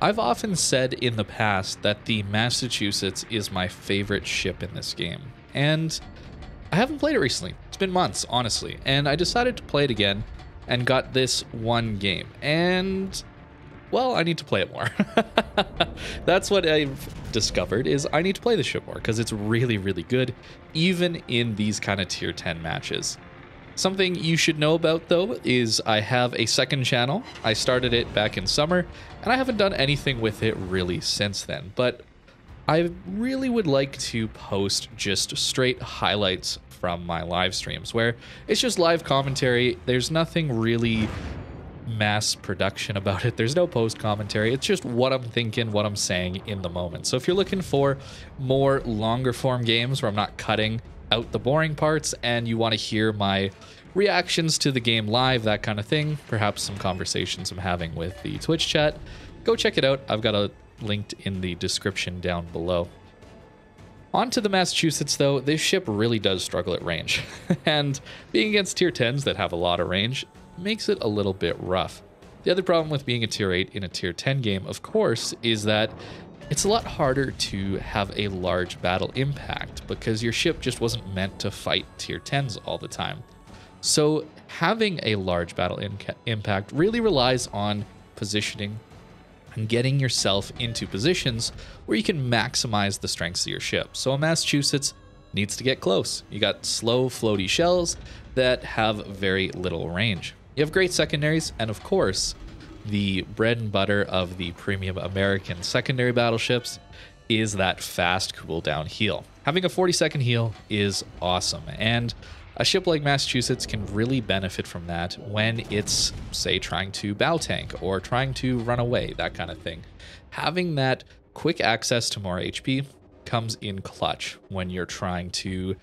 I've often said in the past that the Massachusetts is my favorite ship in this game, and I haven't played it recently. It's been months, honestly, and I decided to play it again and got this one game, and well, I need to play it more. That's what I've discovered, is I need to play the ship more because it's really, really good, even in these kind of tier 10 matches. Something you should know about, though, is I have a second channel. I started it back in summer, and I haven't done anything with it really since then. But I really would like to post just straight highlights from my live streams, where it's just live commentary. There's nothing really mass production about it. There's no post commentary. It's just what I'm thinking, what I'm saying in the moment. So if you're looking for more longer form games where I'm not cutting out the boring parts and you want to hear my reactions to the game live, that kind of thing, perhaps some conversations I'm having with the Twitch chat, go check it out. I've got a linked in the description down below. On to the Massachusetts, though. This ship really does struggle at range, and being against tier 10s that have a lot of range makes it a little bit rough. The other problem with being a tier 8 in a tier 10 game, of course, is that it's a lot harder to have a large battle impact because your ship just wasn't meant to fight tier 10s all the time. So having a large battle impact really relies on positioning and getting yourself into positions where you can maximize the strengths of your ship. So a Massachusetts needs to get close. You got slow, floaty shells that have very little range. You have great secondaries, and of course, the bread and butter of the premium American secondary battleships is that fast cooldown heal. Having a 40-second heal is awesome, and a ship like Massachusetts can really benefit from that when it's, say, trying to bow tank or trying to run away, that kind of thing. Having that quick access to more HP comes in clutch when you're trying to,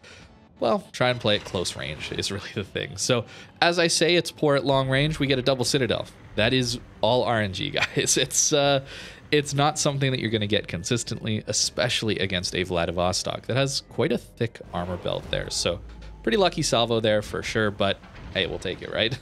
well, try and play at close range is really the thing. So as I say, it's poor at long range. We get a double citadel. That is all RNG, guys. It's not something that you're going to get consistently, especially against a Vladivostok that has quite a thick armor belt there. So pretty lucky salvo there for sure, but hey, we'll take it, right?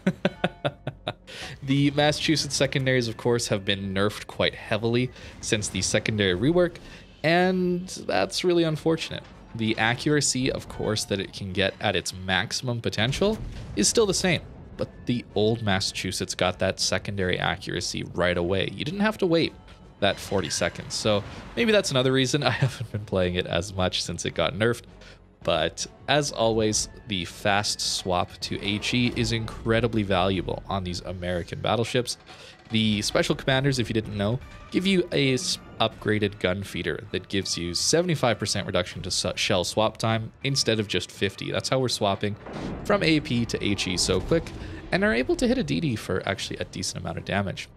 The Massachusetts secondaries, of course, have been nerfed quite heavily since the secondary rework, and that's really unfortunate. The accuracy, of course, that it can get at its maximum potential is still the same, but the old Massachusetts got that secondary accuracy right away. You didn't have to wait that 40 seconds, so maybe that's another reason I haven't been playing it as much since it got nerfed. But as always, the fast swap to HE is incredibly valuable on these American battleships. The special commanders, if you didn't know, give you a upgraded gun feeder that gives you 75% reduction to shell swap time instead of just 50. That's how we're swapping from AP to HE so quick, and are able to hit a DD for actually a decent amount of damage.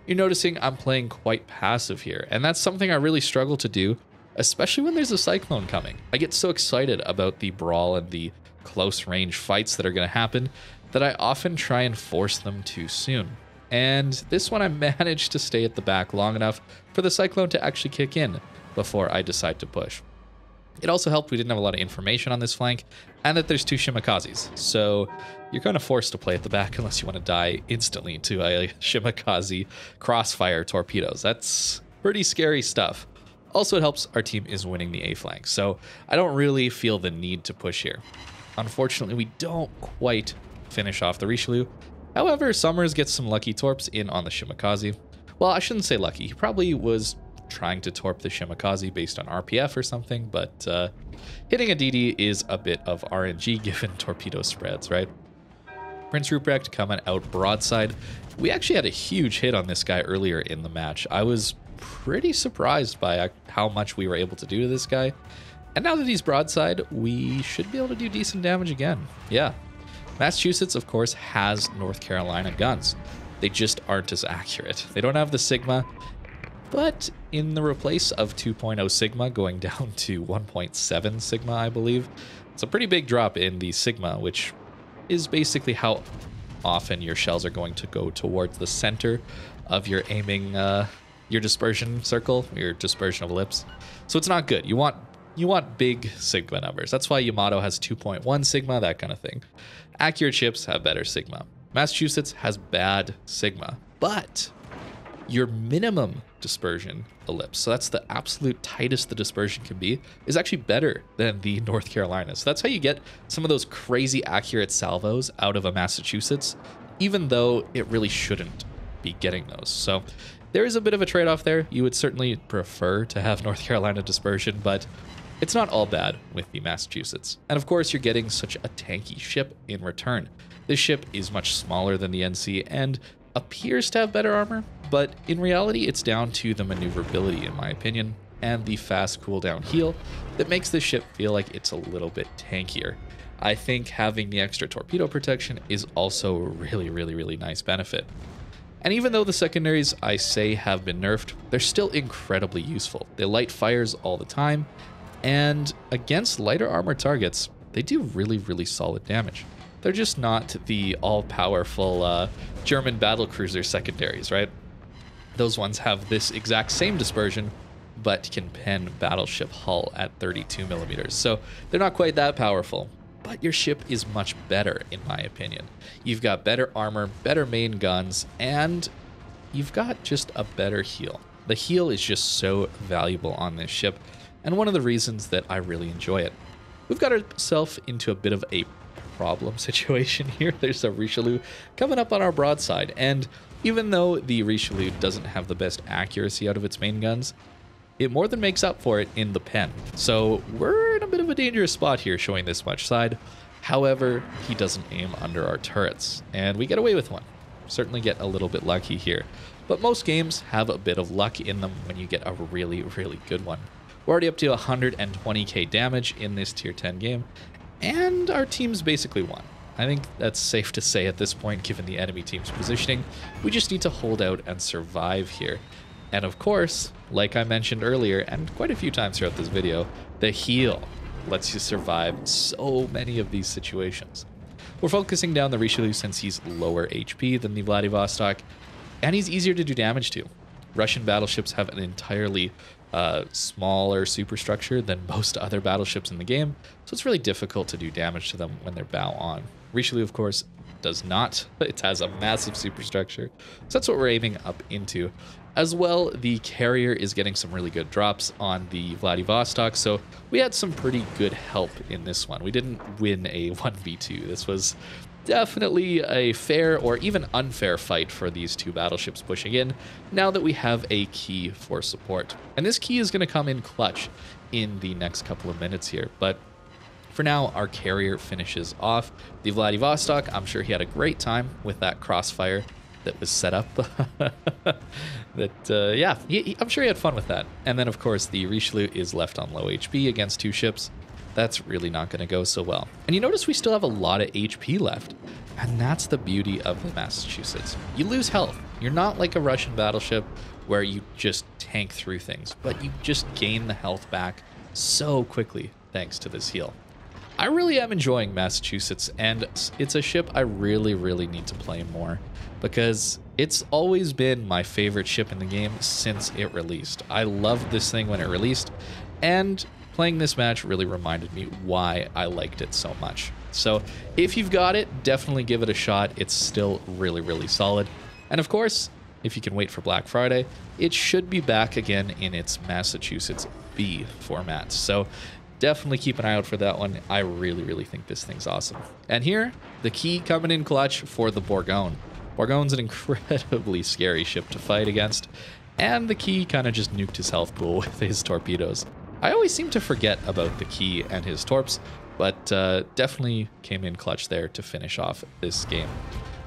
You're noticing I'm playing quite passive here, and that's something I really struggle to do, especially when there's a cyclone coming. I get so excited about the brawl and the close range fights that are going to happen that I often try and force them too soon. And this one I managed to stay at the back long enough for the cyclone to actually kick in before I decide to push. It also helped we didn't have a lot of information on this flank, and that there's two Shimikazes, so you're kind of forced to play at the back unless you want to die instantly to a Shimikaze crossfire torpedoes. That's pretty scary stuff. Also, it helps our team is winning the A flank, so I don't really feel the need to push here. Unfortunately, we don't quite finish off the Richelieu. However, Summers gets some lucky torps in on the Shimikaze. Well, I shouldn't say lucky. He probably was trying to torp the Shimikaze based on RPF or something, but hitting a DD is a bit of RNG given torpedo spreads, right? Prince Ruprecht coming out broadside. We actually had a huge hit on this guy earlier in the match. I was pretty surprised by how much we were able to do to this guy. And now that he's broadside, we should be able to do decent damage again. Yeah. Massachusetts, of course, has North Carolina guns. They just aren't as accurate. They don't have the Sigma, but in the replace of 2.0 Sigma going down to 1.7 Sigma, I believe, it's a pretty big drop in the Sigma, which is basically how often your shells are going to go towards the center of your aiming, your dispersion circle, your dispersion of ellipse. So it's not good. You want big Sigma numbers. That's why Yamato has 2.1 Sigma, that kind of thing. Accurate ships have better Sigma. Massachusetts has bad Sigma, but your minimum dispersion ellipse, so that's the absolute tightest the dispersion can be, is actually better than the North Carolina. So that's how you get some of those crazy accurate salvos out of a Massachusetts, even though it really shouldn't be getting those. So there is a bit of a trade-off there. You would certainly prefer to have North Carolina dispersion, but it's not all bad with the Massachusetts. And of course, you're getting such a tanky ship in return. This ship is much smaller than the NC and appears to have better armor, but in reality, it's down to the maneuverability, in my opinion, and the fast cooldown heal that makes this ship feel like it's a little bit tankier. I think having the extra torpedo protection is also a really nice benefit. And even though the secondaries, I say, have been nerfed, they're still incredibly useful. They light fires all the time, and against lighter armor targets, they do really solid damage. They're just not the all-powerful German battlecruiser secondaries, right? Those ones have this exact same dispersion, but can pen battleship hull at 32 millimeters. So they're not quite that powerful, but your ship is much better, in my opinion. You've got better armor, better main guns, and you've got just a better heal. The heal is just so valuable on this ship, and one of the reasons that I really enjoy it. We've got ourselves into a bit of a problem situation here. There's a Richelieu coming up on our broadside, and even though the Richelieu doesn't have the best accuracy out of its main guns, it more than makes up for it in the pen. So we're in a bit of a dangerous spot here showing this much side. However, he doesn't aim under our turrets, and we get away with one. Certainly get a little bit lucky here. But most games have a bit of luck in them when you get a really good one. We're already up to 120k damage in this tier 10 game, and our team's basically won. I think that's safe to say at this point, given the enemy team's positioning. We just need to hold out and survive here. And of course, like I mentioned earlier, and quite a few times throughout this video, the heal lets you survive so many of these situations. We're focusing down the Richelieu since he's lower HP than the Vladivostok, and he's easier to do damage to. Russian battleships have an entirely smaller superstructure than most other battleships in the game, so it's really difficult to do damage to them when they're bow on. Richelieu, of course, does not. It has a massive superstructure, so that's what we're aiming up into. As well, the carrier is getting some really good drops on the Vladivostok, so we had some pretty good help in this one. We didn't win a 1v2. This was definitely a fair or even unfair fight for these two battleships pushing in, now that we have a key for support. And this key is going to come in clutch in the next couple of minutes here, but for now, our carrier finishes off the Vladivostok. I'm sure he had a great time with that crossfire that was set up. Yeah, I'm sure he had fun with that. And then, of course, the Richelieu is left on low HP against two ships. That's really not going to go so well. And you notice we still have a lot of HP left. And that's the beauty of the Massachusetts. You lose health. You're not like a Russian battleship where you just tank through things, but you just gain the health back so quickly thanks to this heal. I really am enjoying Massachusetts, and it's a ship I really need to play more, because it's always been my favorite ship in the game since it released. I loved this thing when it released, and playing this match really reminded me why I liked it so much. So if you've got it, definitely give it a shot. It's still really solid. And of course, if you can wait for Black Friday, it should be back again in its Massachusetts B format. So definitely keep an eye out for that one. I really think this thing's awesome. And here, the key coming in clutch for the Bourgogne. Bourgogne's an incredibly scary ship to fight against, and the key kind of just nuked his health pool with his torpedoes. I always seem to forget about the key and his torps, but definitely came in clutch there to finish off this game.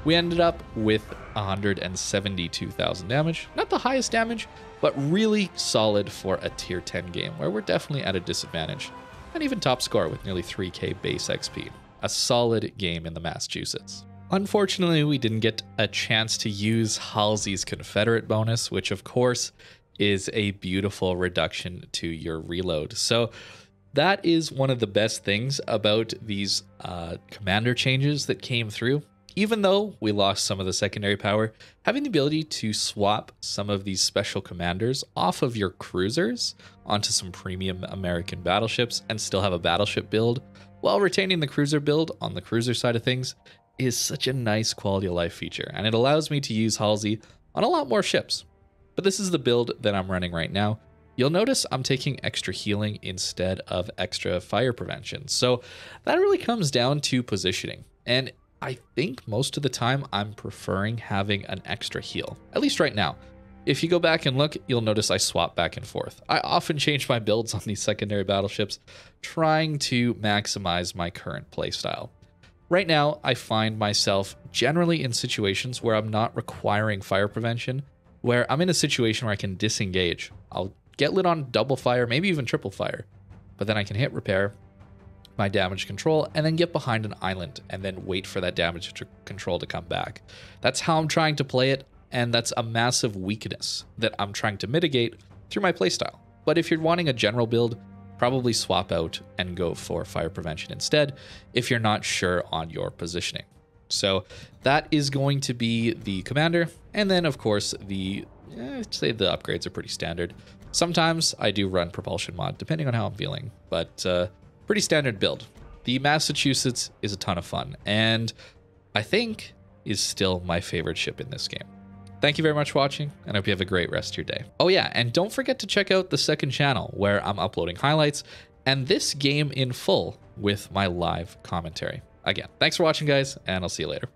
We ended up with 172,000 damage. Not the highest damage, but really solid for a tier 10 game where we're definitely at a disadvantage. And even top score with nearly 3k base XP. A solid game in the Massachusetts. Unfortunately, we didn't get a chance to use Halsey's Confederate bonus, which of course is a beautiful reduction to your reload. So that is one of the best things about these commander changes that came through. Even though we lost some of the secondary power, having the ability to swap some of these special commanders off of your cruisers onto some premium American battleships and still have a battleship build while retaining the cruiser build on the cruiser side of things is such a nice quality of life feature, and it allows me to use Halsey on a lot more ships. but this is the build that I'm running right now. You'll notice I'm taking extra healing instead of extra fire prevention. So that really comes down to positioning. And I think most of the time I'm preferring having an extra heal, at least right now. If you go back and look, you'll notice I swap back and forth. I often change my builds on these secondary battleships, trying to maximize my current playstyle. Right now, I find myself generally in situations where I'm not requiring fire prevention, where I'm in a situation where I can disengage. I'll get lit on double fire, maybe even triple fire, but then I can hit repair, my damage control, and then get behind an island and then wait for that damage control to come back. That's how I'm trying to play it, and that's a massive weakness that I'm trying to mitigate through my playstyle. But if you're wanting a general build, probably swap out and go for fire prevention instead if you're not sure on your positioning. So that is going to be the commander, and then of course I'd say the upgrades are pretty standard. Sometimes I do run propulsion mod depending on how I'm feeling, but pretty standard build. The Massachusetts is a ton of fun, and I think is still my favorite ship in this game. Thank you very much for watching, and I hope you have a great rest of your day. Oh yeah, and don't forget to check out the second channel where I'm uploading highlights and this game in full with my live commentary. Again, thanks for watching, guys, and I'll see you later.